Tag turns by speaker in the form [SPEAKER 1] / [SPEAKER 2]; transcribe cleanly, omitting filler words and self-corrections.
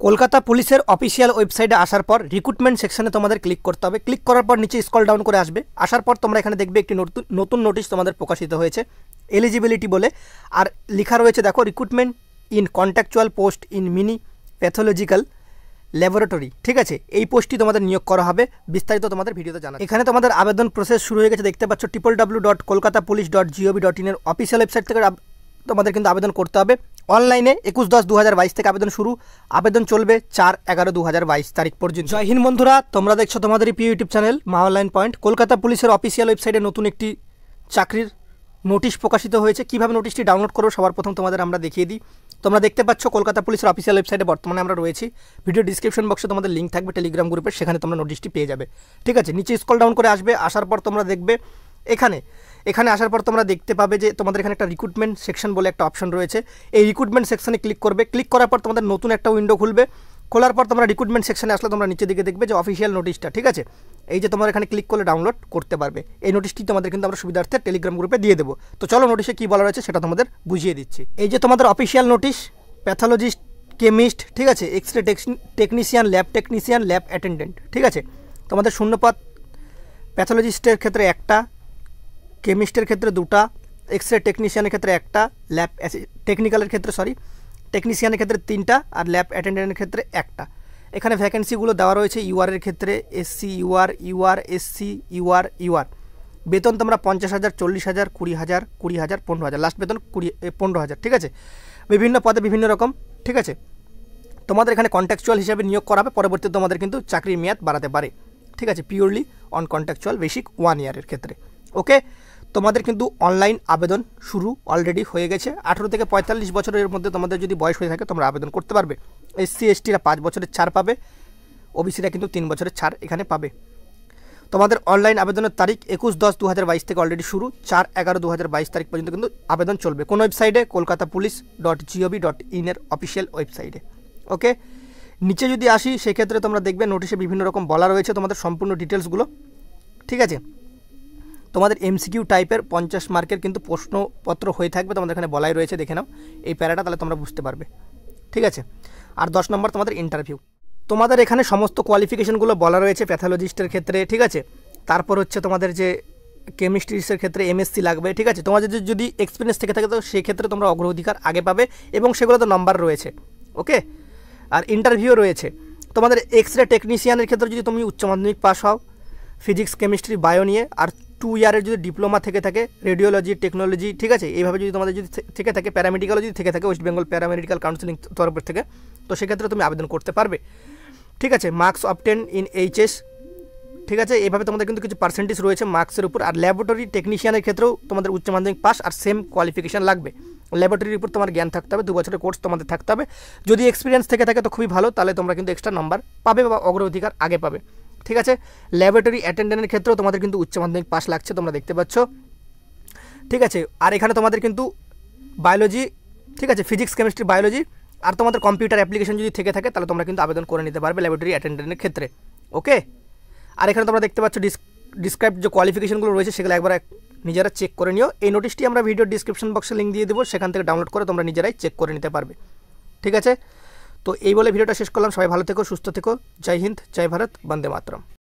[SPEAKER 1] কলকাতা পুলিশের অফিসিয়াল ওয়েবসাইটে আসার পর রিক্রুটমেন্ট সেকশনে তোমাদের ক্লিক করতে হবে। ক্লিক করার পর নিচে স্ক্রল ডাউন করে আসবে। আসার পর তোমরা এখানে দেখবে একটি নতুন নোটিশ তোমাদের প্রকাশিত হয়েছে এলিজিবিলিটি বলে, আর লেখা রয়েছে দেখো recruitment in contractual post in mini pathological laboratory. ঠিক আছে, এই পোস্টটি তোমাদের নিয়োগ করা হবে। বিস্তারিত তোমাদের ভিডিওতে জানা। এখানে তোমাদের আবেদন প্রসেস শুরু হয়ে গেছে, দেখতে পাচ্ছ www.kolkatapolice.gov.in এর অফিসিয়াল ওয়েবসাইট থেকে তোমাদের কিন্তু আবেদন করতে হবে। অনলাইনে 21/10/2022 থেকে আবেদন শুরু, আবেদন চলবে 4/11/2022 তারিখ পর্যন্ত। জয় হিন্দ বন্ধুরা, তোমরা দেখছো তোমাদের প্রিয় ইউটিউব চ্যানেল মা অনলাইন পয়েন্ট। কলকাতা পুলিশের অফিসিয়াল ওয়েবসাইটে নতুন একটি চাকরির নোটিশ প্রকাশিত হয়েছে। কীভাবে নোটিশটি ডাউনলোড করো সবার প্রথম তোমাদের আমরা দেখিয়ে দিই। তোমরা দেখতে পাচ্ছ কলকাতা পুলিশের অফিসিয়াল ওয়েবসাইটে বর্তমানে আমরা রয়েছি। ভিডিও ডিসক্রিপশন বক্সে তোমাদের লিঙ্ক থাকবে টেলিগ্রাম গ্রুপের, সেখানে তোমরা নোটিশটি পেয়ে যাবে। ঠিক আছে, নিচে স্ক্রল ডাউন করে আসবে। আসার পর তোমরা দেখবে এখানে আসার পর তোমরা দেখতে পাবে যে তোমাদের এখানে একটা রিক্রুটমেন্ট সেকশন বলে একটা অপশন রয়েছে। এই রিক্রুটমেন্ট সেকশনে ক্লিক করবে। ক্লিক করার পর তোমাদের নতুন একটা উইন্ডো খুলবে। খোলার পর তোমরা রিক্রুটমেন্ট সেকশনে আসলে তোমরা নিচের দিকে দেখবে যে অফিসিয়াল নোটিশটা, ঠিক আছে, এই যে তোমরা এখানে ক্লিক করলে ডাউনলোড করতে পারবে। এই নোটিশটি তোমাদের কিন্তু আমরা সুবিধার্থে টেলিগ্রাম গ্রুপে দিয়ে দেবো। তো চলো নোটিশে কী বলা রয়েছে সেটা তোমাদের বুঝিয়ে দিচ্ছি। এই যে তোমাদের অফিসিয়াল নোটিশ, প্যাথোলজিস্ট, কেমিস্ট, ঠিক আছে, এক্সরে টেকনিশিয়ান, ল্যাব অ্যাটেন্ডেন্ট, ঠিক আছে, তোমাদের শূন্যপদ প্যাথোলজিস্টের ক্ষেত্রে একটা, কেমিস্টের ক্ষেত্রে দুটা, এক্সরে টেকনিশিয়ানের ক্ষেত্রে একটা, টেকনিশিয়ানের ক্ষেত্রে তিনটা, আর ল্যাব অ্যাটেন্ডেন্টের ক্ষেত্রে একটা। এখানে ভ্যাকেন্সিগুলো দেওয়া রয়েছে ইউআরের ক্ষেত্রে এসসি ইউআর এসসি ইউআর। বেতন তোমরা 50,000, 40,000, 20,000, 20,000, 15,000, লাস্ট বেতন 15,000, ঠিক আছে। বিভিন্ন পদে বিভিন্ন রকম, ঠিক আছে। তোমাদের এখানে কন্ট্রাকচুয়াল হিসাবে নিয়োগ করা হবে, পরবর্তীতে তোমাদের কিন্তু চাকরির মেয়াদ বাড়াতে পারে, ঠিক আছে, পিওরলি অন কন্ট্রাকচুয়াল বেসিক 1 ইয়ারের ক্ষেত্রে। ওকে, তোমাদের কিন্তু অনলাইন আবেদন শুরু অলরেডি হয়ে গেছে। 18 থেকে 45 বছরের মধ্যে তোমাদের যদি বয়স হয়ে থাকে তোমরা আবেদন করতে পারবে। এসসি এসটিরা 5 বছরের ছাড় পাবে, ওবিসিরা কিন্তু 3 বছরের ছাড় এখানে পাবে। তোমাদের অনলাইন আবেদনের তারিখ 21/10/2022 থেকে অলরেডি শুরু, 4/11/2022 তারিখ পর্যন্ত কিন্তু আবেদন চলবে। কোন ওয়েবসাইটে? kolkatapolice.gov.in এর অফিসিয়াল ওয়েবসাইটে। ওকে, নিচে যদি আসি সেক্ষেত্রে তোমরা দেখবে নোটিশে বিভিন্ন রকম বলা রয়েছে তোমাদের সম্পূর্ণ ডিটেলসগুলো, ঠিক আছে। তোমাদের এমসিকিউ টাইপের 50 মার্কের কিন্তু প্রশ্নপত্র হয়ে থাকবে, তোমাদের এখানে বলাই রয়েছে, দেখে নাও এই প্যারাটা, তাহলে তোমরা বুঝতে পারবে, ঠিক আছে। আর 10 নম্বর তোমাদের ইন্টারভিউ। তোমাদের এখানে সমস্ত কোয়ালিফিকেশনগুলো বলা রয়েছে প্যাথোলজিস্টের ক্ষেত্রে, ঠিক আছে। তারপর হচ্ছে তোমাদের যে কেমিস্ট্রিসের ক্ষেত্রে এমএসসি লাগবে, ঠিক আছে। তোমাদের যদি এক্সপিরিয়েন্স থেকে থাকে তো সেক্ষেত্রে তোমরা অগ্রাধিকার আগে পাবে, এবং সেগুলো তো নাম্বার রয়েছে। ওকে, আর ইন্টারভিউ রয়েছে। তোমাদের এক্সরে টেকনিশিয়ানের ক্ষেত্রে যদি তুমি উচ্চ মাধ্যমিক পাস হও ফিজিক্স, কেমিস্ট্রি, বায়ো নিয়ে, আর 2 ইয়ারের যদি ডিপ্লোমা থেকে থাকে রেডিওলজি, টেকনোলজি, ঠিক আছে, এইভাবে যদি তোমাদের যদি থেকে থাকে, প্যারামেডিক্যালও যদি থেকে থাকে ওয়েস্ট বেঙ্গল প্যারামেডিক্যাল কাউন্সিলিং তরফের থেকে, তো সেক্ষেত্রে তুমি আবেদন করতে পারবে, ঠিক আছে। মার্কস অবটেন ইন এইচএস, ঠিক আছে, এইভাবে তোমাদের কিন্তু কিছু পার্সেন্টেজ রয়েছে মার্কসের উপর। আর ল্যাবরেটরি টেকনিশিয়ানের ক্ষেত্রেও তোমাদের উচ্চ মাধ্যমিক পাস আর সেম কোয়ালিফিকেশান লাগবে। ল্যাবরেটরির উপর তোমার জ্ঞান থাকতে হবে, 2 বছরের কোর্স তোমাদের থাকতে হবে। যদি এক্সপিরিয়েন্স থেকে থাকে তো খুবই ভালো, তাহলে তোমরা কিন্তু এক্সট্রা নাম্বার পাবে বা অগ্রাধিকার আগে পাবে, ঠিক আছে। ল্যাবরেটরি অ্যাটেন্ডেন্টের ক্ষেত্রেও তোমাদের কিন্তু উচ্চ মাধ্যমিক পাস লাগছে, তোমরা দেখতে পাচ্ছ, ঠিক আছে। আর এখানে তোমাদের কিন্তু বায়োলজি, ঠিক আছে, ফিজিক্স, কেমিস্ট্রি, বায়োলজি, আর তোমাদের কম্পিউটার অ্যাপ্লিকেশন যদি থেকে থাকে তাহলে তোমরা কিন্তু আবেদন করে নিতে পারবে ল্যাবরেটরি অ্যাটেন্ডেন্টের ক্ষেত্রে। ওকে, আর এখানে তোমরা দেখতে পাচ্ছ ডিসক্রাইব যে কোয়ালিফিকেশনগুলো রয়েছে সেগুলো একবার নিজেরা চেক করে নিও। এই নোটিশটি আমরা ভিডিও ডিসক্রিপশন বক্সে লিঙ্ক দিয়ে দেবো, সেখান থেকে ডাউনলোড করে তোমরা নিজেরাই চেক করে নিতে পারবে, ঠিক আছে। তো এই বলে ভিডিওটা শেষ করলাম। সবাই ভালো থেকো, সুস্থ থেকো। জয় হিন্দ, জয় ভারত, বন্দে মাতরম।